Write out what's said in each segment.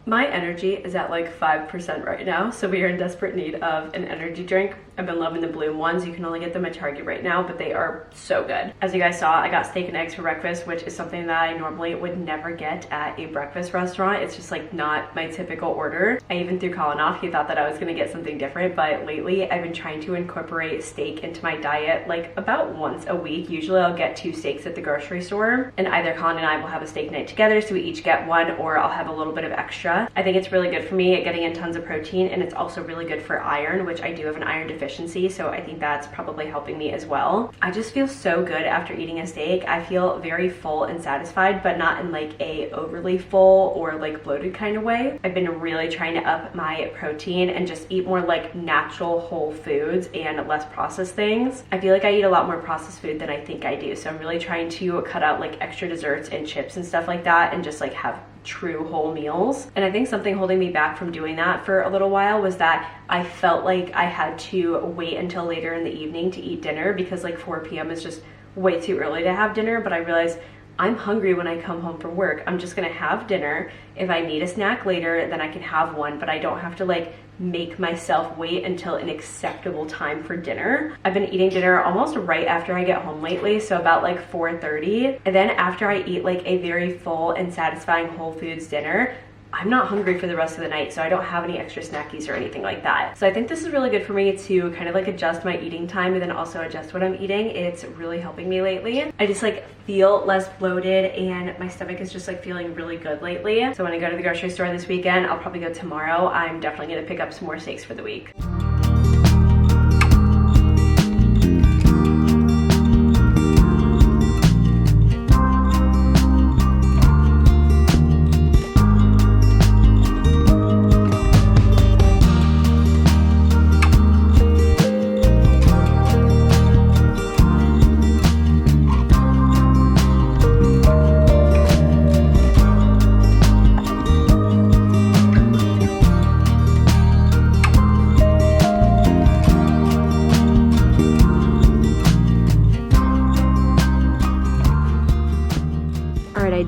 My energy is at like 5% right now, so we are in desperate need of an energy drink. I've been loving the Bloom ones. You can only get them at Target right now, but they are so good. As you guys saw, I got steak and eggs for breakfast, which is something that I normally would never get at a breakfast restaurant. It's just like not my typical order. I even threw Colin off. He thought that I was gonna get something different, but lately I've been trying to incorporate steak into my diet like about once a week. Usually I'll get 2 steaks at the grocery store, and either Colin and I will have a steak night together, so we each get one, or I'll have a little bit of extra. I think it's really good for me at getting in tons of protein, and it's also really good for iron, which I do have an iron deficiency, so I think that's probably helping me as well. I just feel so good after eating a steak. I feel very full and satisfied, but not in like a overly full or like bloated kind of way. I've been really trying to up my protein and just eat more like natural whole foods and less processed things. I feel like I eat a lot more processed food than I think I do, so I'm really trying to cut out like extra desserts and chips and stuff like that, and just like have true whole meals. And I think something holding me back from doing that for a little while was that I felt like I had to wait until later in the evening to eat dinner, because like 4 p.m. is just way too early to have dinner. But I realized I'm hungry when I come home from work. I'm just gonna have dinner. If I need a snack later, then I can have one, but I don't have to like make myself wait until an acceptable time for dinner. I've been eating dinner almost right after I get home lately, so about like 4:30. And then after I eat like a very full and satisfying Whole Foods dinner, I'm not hungry for the rest of the night, so I don't have any extra snackies or anything like that. So I think this is really good for me to kind of like adjust my eating time and then also adjust what I'm eating. It's really helping me lately. I just like feel less bloated, and my stomach is just like feeling really good lately. So when I go to the grocery store this weekend, I'll probably go tomorrow. I'm definitely gonna pick up some more steaks for the week.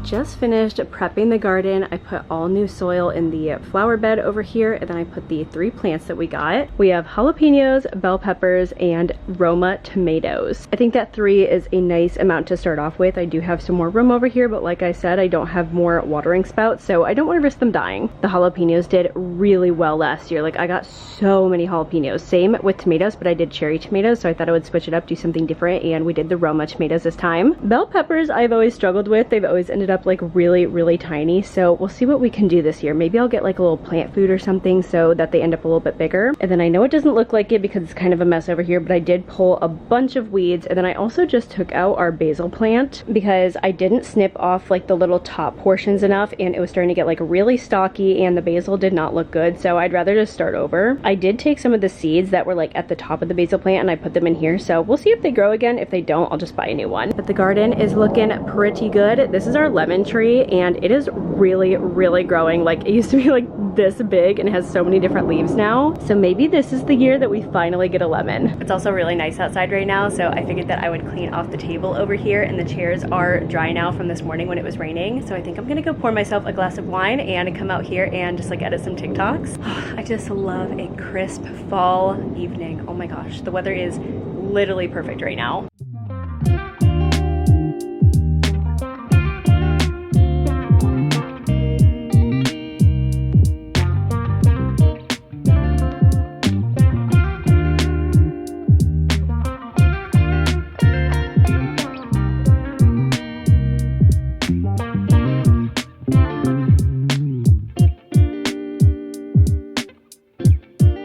Just finished prepping the garden. I put all new soil in the flower bed over here, and then I put the 3 plants that we got. We have jalapenos, bell peppers, and Roma tomatoes. I think that 3 is a nice amount to start off with. I do have some more room over here, but like I said, I don't have more watering spouts, so I don't want to risk them dying. The jalapenos did really well last year. Like I got so many jalapenos. Same with tomatoes, but I did cherry tomatoes, so I thought I would switch it up, do something different, and we did the Roma tomatoes this time. Bell peppers I've always struggled with. They've always ended up like really tiny, so we'll see what we can do this year. Maybe I'll get like a little plant food or something so that they end up a little bit bigger. And then I know it doesn't look like it because it's kind of a mess over here, but I did pull a bunch of weeds, and then I also just took out our basil plant because I didn't snip off like the little top portions enough, and it was starting to get like really stocky, and the basil did not look good, so I'd rather just start over. I did take some of the seeds that were like at the top of the basil plant and I put them in here, so we'll see if they grow again. If they don't, I'll just buy a new one. But the garden is looking pretty good. This is our lemon tree, and it is really growing. Like it used to be like this big and it has so many different leaves now, so maybe this is the year that we finally get a lemon. It's also really nice outside right now, so I figured that I would clean off the table over here, and the chairs are dry now from this morning when it was raining, so I think I'm gonna go pour myself a glass of wine and come out here and just like edit some TikToks. I just love a crisp fall evening. Oh my gosh, the weather is literally perfect right now.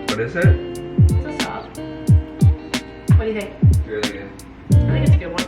What is it? It's a stop. What do you think? Really good. I think it's a good one.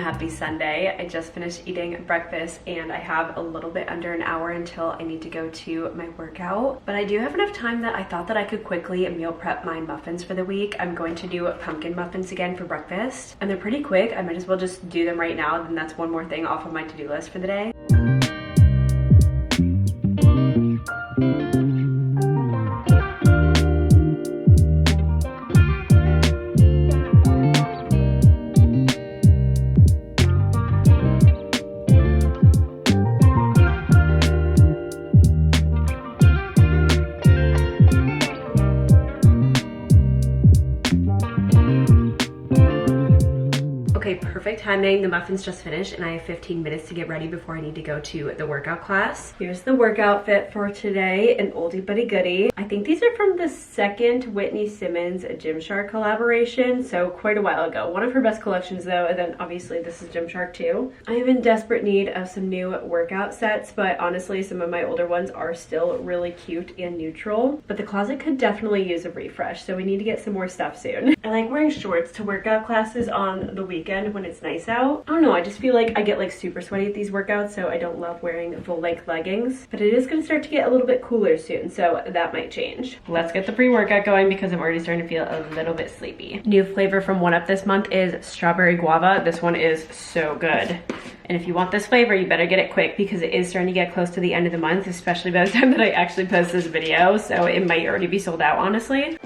happy Sunday. I just finished eating breakfast and I have a little bit under an hour until I need to go to my workout. But I do have enough time that I thought that I could quickly meal prep my muffins for the week. I'm going to do pumpkin muffins again for breakfast. And they're pretty quick. I might as well just do them right now. Then that's one more thing off of my to-do list for the day. Perfect timing. The muffins just finished and I have 15 minutes to get ready before I need to go to the workout class. Here's the workout fit for today, an oldie but a goodie. I think these are from the second Whitney Simmons Gymshark collaboration, so quite a while ago. One of her best collections though, and then obviously this is Gymshark too. I am in desperate need of some new workout sets, but honestly some of my older ones are still really cute and neutral. But the closet could definitely use a refresh, so we need to get some more stuff soon. I like wearing shorts to workout classes on the weekend when it's nice out. I don't know, I just feel like I get like super sweaty at these workouts, so I don't love wearing full length leggings. But it is gonna start to get a little bit cooler soon, so that might change. Let's get the pre-workout going because I'm already starting to feel a little bit sleepy. New flavor from 1UP this month is strawberry guava. This one is so good. And if you want this flavor, you better get it quick because it is starting to get close to the end of the month, especially by the time that I actually post this video. So it might already be sold out, honestly.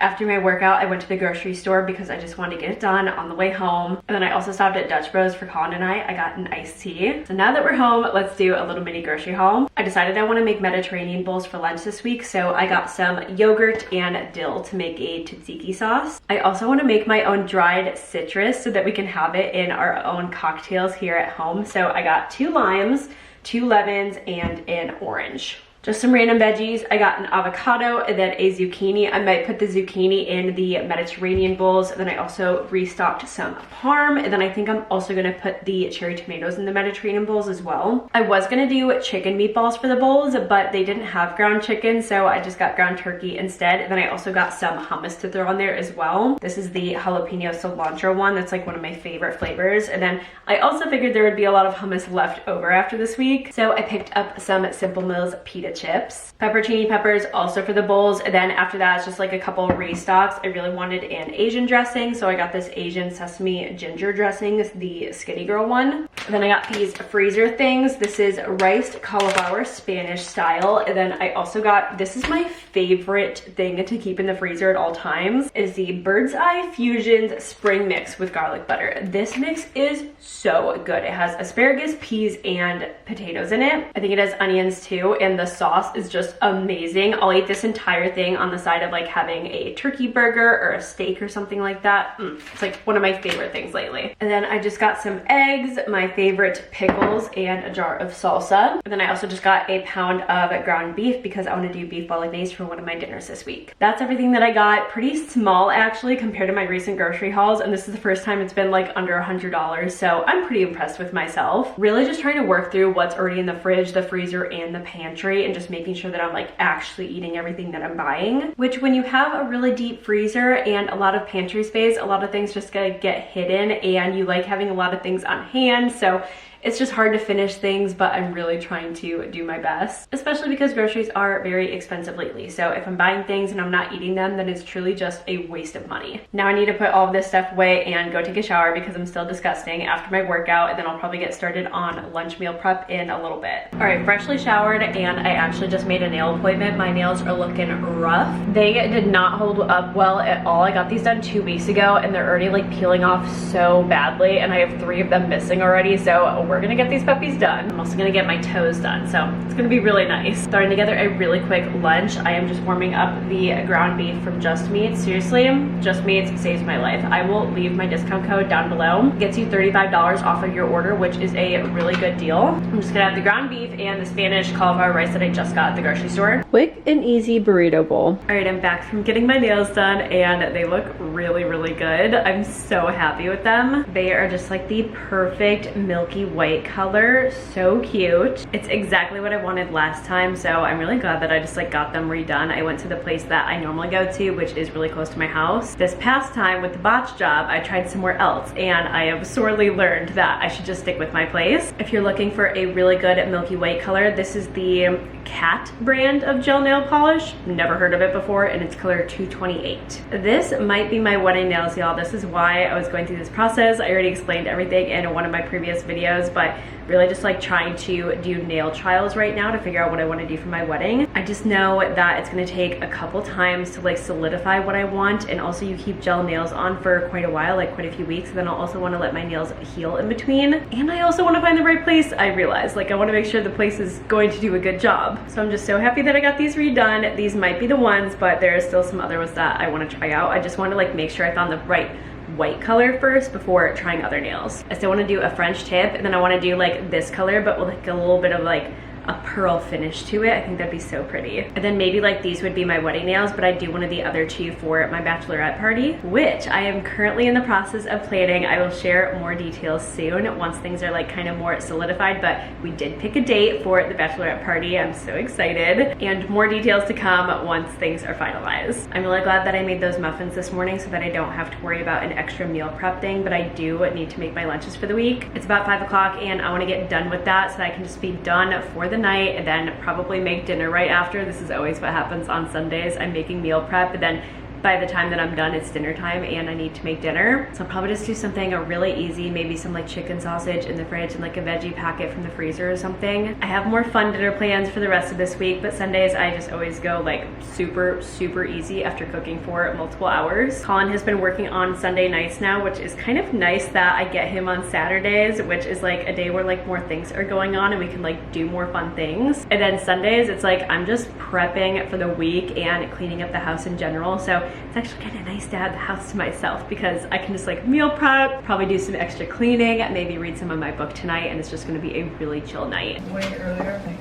After my workout, I went to the grocery store because I just wanted to get it done on the way home. And then I also stopped at Dutch Bros for Colin and I got an iced tea. So now that we're home, let's do a little mini grocery haul. I decided I want to make Mediterranean bowls for lunch this week, so I got some yogurt and dill to make a tzatziki sauce. I also want to make my own dried citrus so that we can have it in our own cocktails here at home. So I got 2 limes, 2 lemons, and an orange. Just some random veggies. I got an avocado and then a zucchini. I might put the zucchini in the Mediterranean bowls. And then I also restocked some parm. And then I think I'm also gonna put the cherry tomatoes in the Mediterranean bowls as well. I was gonna do chicken meatballs for the bowls, but they didn't have ground chicken, so I just got ground turkey instead. And then I also got some hummus to throw on there as well. This is the jalapeno cilantro one. That's like one of my favorite flavors. And then I also figured there would be a lot of hummus left over after this week, so I picked up some Simple Mills pita chips. Pepperoni peppers also for the bowls. And then after that, it's just like a couple restocks. I really wanted an Asian dressing, so I got this Asian sesame ginger dressing, the Skinny Girl one. And then I got these freezer things. This is riced cauliflower Spanish style. And then I also got, this is my favorite thing to keep in the freezer at all times, is the Bird's Eye Fusions spring mix with garlic butter. This mix is so good. It has asparagus, peas, and potatoes in it. I think it has onions too, and the sauce is just amazing. I'll eat this entire thing on the side of like having a turkey burger or a steak or something like that. It's like one of my favorite things lately. And then I just got some eggs, my favorite pickles, and a jar of salsa. And then I also just got a pound of ground beef because I want to do beef bolognese for one of my dinners this week. That's everything that I got. Pretty small actually compared to my recent grocery hauls, and this is the first time it's been like under $100, so I'm pretty impressed with myself. Really just trying to work through what's already in the fridge, the freezer, and the pantry, and just making sure that I'm like actually eating everything that I'm buying, which when you have a really deep freezer and a lot of pantry space, a lot of things just gonna get hidden, and you like having a lot of things on hand, so it's just hard to finish things, but I'm really trying to do my best, especially because groceries are very expensive lately. So if I'm buying things and I'm not eating them, then it's truly just a waste of money. Now I need to put all of this stuff away and go take a shower because I'm still disgusting after my workout, and then I'll probably get started on lunch meal prep in a little bit. All right, freshly showered, and I actually just made a nail appointment. My nails are looking rough. They did not hold up well at all. I got these done 2 weeks ago and they're already like peeling off so badly, and I have 3 of them missing already, so we're gonna get these puppies done. I'm also gonna get my toes done, so it's gonna be really nice. Starting together a really quick lunch. I am just warming up the ground beef from Just Meats. Seriously, Just Meats saves my life. I will leave my discount code down below. Gets you $35 off of your order, which is a really good deal. I'm just gonna have the ground beef and the Spanish cauliflower rice that I just got at the grocery store. Quick and easy burrito bowl. All right, I'm back from getting my nails done and they look really, really good. I'm so happy with them. They are just like the perfect milky white color. So cute. It's exactly what I wanted last time, so I'm really glad that I just like got them redone. I went to the place that I normally go to, which is really close to my house. This past time with the botch job, I tried somewhere else and I have sorely learned that I should just stick with my place. If you're looking for a really good milky white color, this is the Cat brand of gel nail polish. Never heard of it before, and it's color 228. This might be my wedding nails, y'all. This is why I was going through this process. I already explained everything in one of my previous videos, but really just like trying to do nail trials right now to figure out what I want to do for my wedding. I just know that it's going to take a couple times to like solidify what I want, and also you keep gel nails on for quite a while, like quite a few weeks, and then I'll also want to let my nails heal in between. And I also want to find the right place. I realize like I want to make sure the place is going to do a good job. So I'm just so happy that I got these redone. These might be the ones, but there are still some other ones that I want to try out. I just want to like make sure I found the right white color first before trying other nails. I still want to do a French tip, and then I want to do like this color but with like a little bit of like a pearl finish to it. I think that'd be so pretty. And then maybe like these would be my wedding nails, but I do one of the other two for my bachelorette party, which I am currently in the process of planning. I will share more details soon once things are like kind of more solidified, but we did pick a date for the bachelorette party. I'm so excited, and more details to come once things are finalized. I'm really glad that I made those muffins this morning so that I don't have to worry about an extra meal prep thing, but I do need to make my lunches for the week. It's about 5 o'clock and I want to get done with that so that I can just be done for the night and then probably make dinner right after. This is always what happens on Sundays. I'm making meal prep, but then by the time that I'm done, it's dinner time and I need to make dinner. So I'll probably just do something really easy, maybe some like chicken sausage in the fridge and like a veggie packet from the freezer or something. I have more fun dinner plans for the rest of this week, but Sundays I just always go like super, super easy after cooking for multiple hours. Colin has been working on Sunday nights now, which is kind of nice that I get him on Saturdays, which is like a day where like more things are going on and we can like do more fun things. And then Sundays, it's like I'm just prepping for the week and cleaning up the house in general. So it's actually kind of nice to have the house to myself because I can just like meal prep, probably do some extra cleaning, maybe read some of my book tonight, and it's just going to be a really chill night. Way earlier, like,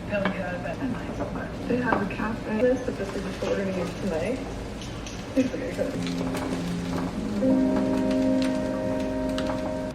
they'll get out of bed at night, but they have a cafe list, but this is just what we're going to use tonight. It's very good.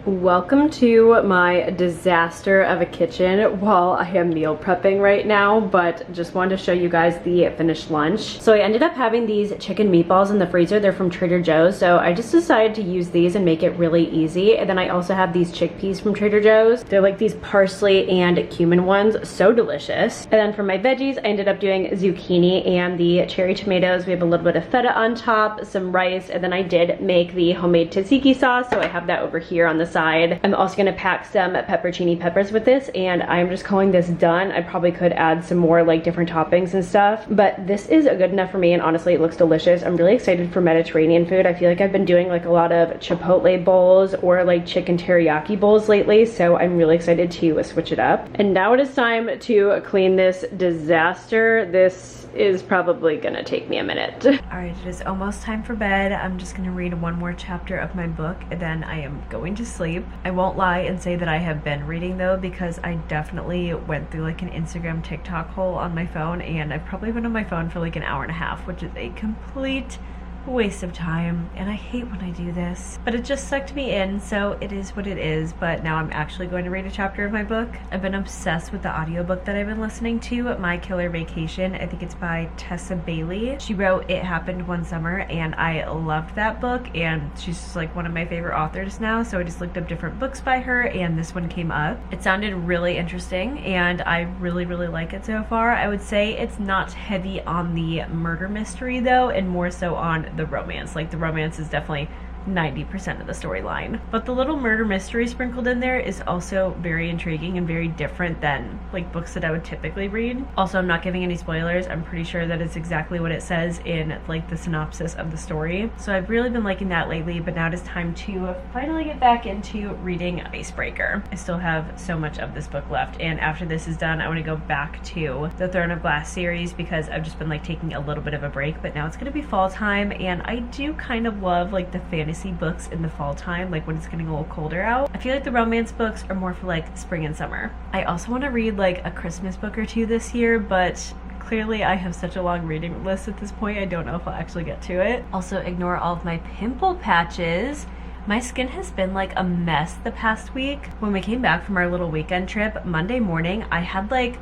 Welcome to my disaster of a kitchen while I am meal prepping right now, but just wanted to show you guys the finished lunch. So I ended up having these chicken meatballs in the freezer. They're from Trader Joe's, so I just decided to use these and make it really easy. And then I also have these chickpeas from Trader Joe's. They're like these parsley and cumin ones, so delicious. And then for my veggies, I ended up doing zucchini and the cherry tomatoes. We have a little bit of feta on top, some rice, and then I did make the homemade tzatziki sauce, so I have that over here on the side. I'm also gonna pack some peppercini peppers with this, and I'm just calling this done. I probably could add some more like different toppings and stuff, but this is good enough for me, and honestly it looks delicious. I'm really excited for Mediterranean food. I feel like I've been doing like a lot of chipotle bowls or like chicken teriyaki bowls lately, so I'm really excited to switch it up. And now it is time to clean this disaster. This is probably gonna take me a minute. All right, it is almost time for bed. I'm just gonna read one more chapter of my book and then I am going to sleep. I won't lie and say that I have been reading though, because I definitely went through like an Instagram TikTok hole on my phone, and I've probably been on my phone for like an hour and a half, which is a complete waste of time, and I hate when I do this, but it just sucked me in, so it is what it is. But now I'm actually going to read a chapter of my book. I've been obsessed with the audiobook that I've been listening to, My Killer Vacation. I think it's by Tessa Bailey. She wrote It Happened One Summer, and I loved that book, and she's just like one of my favorite authors now, so I just looked up different books by her, and this one came up. It sounded really interesting, and I really, really like it so far. I would say it's not heavy on the murder mystery though, and more so on the romance. Like the romance is definitely 90% of the storyline. But the little murder mystery sprinkled in there is also very intriguing and very different than like books that I would typically read. Also, I'm not giving any spoilers. I'm pretty sure that it's exactly what it says in like the synopsis of the story. So I've really been liking that lately, but now it is time to finally get back into reading Icebreaker. I still have so much of this book left, and after this is done, I want to go back to the Throne of Glass series because I've just been like taking a little bit of a break, but now it's going to be fall time, and I do kind of love like the fantasy books in the fall time, like when it's getting a little colder out. I feel like the romance books are more for like spring and summer. I also want to read like a Christmas book or two this year, but clearly I have such a long reading list at this point, I don't know if I'll actually get to it. Also, ignore all of my pimple patches. My skin has been like a mess the past week. When we came back from our little weekend trip, Monday morning, I had like,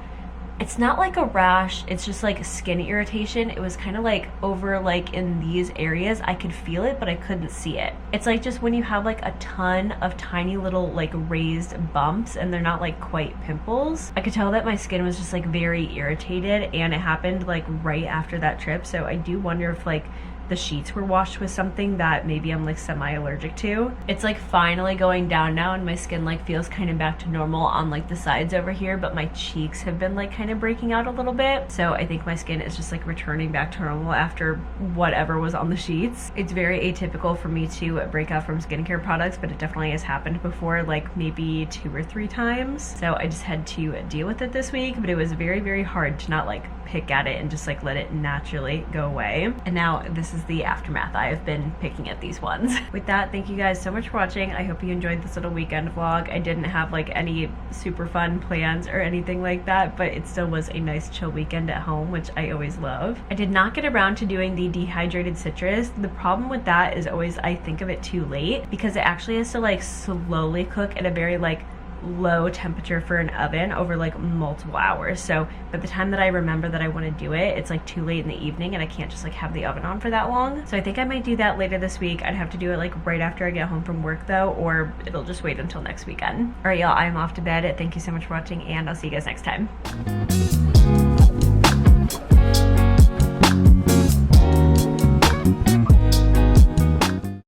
it's not like a rash, it's just like skin irritation. It was kind of like over like in these areas. I could feel it, but I couldn't see it. It's like just when you have like a ton of tiny little like raised bumps and they're not like quite pimples. I could tell that my skin was just like very irritated, and it happened like right after that trip. So I do wonder if like the sheets were washed with something that maybe I'm like semi-allergic to. It's like finally going down now, and my skin like feels kind of back to normal on like the sides over here, but my cheeks have been like kind of breaking out a little bit. So I think my skin is just like returning back to normal after whatever was on the sheets. It's very atypical for me to break out from skincare products, but it definitely has happened before, like maybe 2 or 3 times. So I just had to deal with it this week, but it was very, very hard to not like pick at it and just like let it naturally go away. And now this is the aftermath. I have been picking at these ones. With that, thank you guys so much for watching. I hope you enjoyed this little weekend vlog. I didn't have like any super fun plans or anything like that, but it still was a nice chill weekend at home, which I always love. I did not get around to doing the dehydrated citrus. The problem with that is always I think of it too late because it actually has to like slowly cook at a very like low temperature for an oven over like multiple hours. So by the time that I remember that I want to do it, it's like too late in the evening and I can't just like have the oven on for that long. So I think I might do that later this week. I'd have to do it like right after I get home from work though, or it'll just wait until next weekend. All right, y'all, I'm off to bed. Thank you so much for watching, and I'll see you guys next time.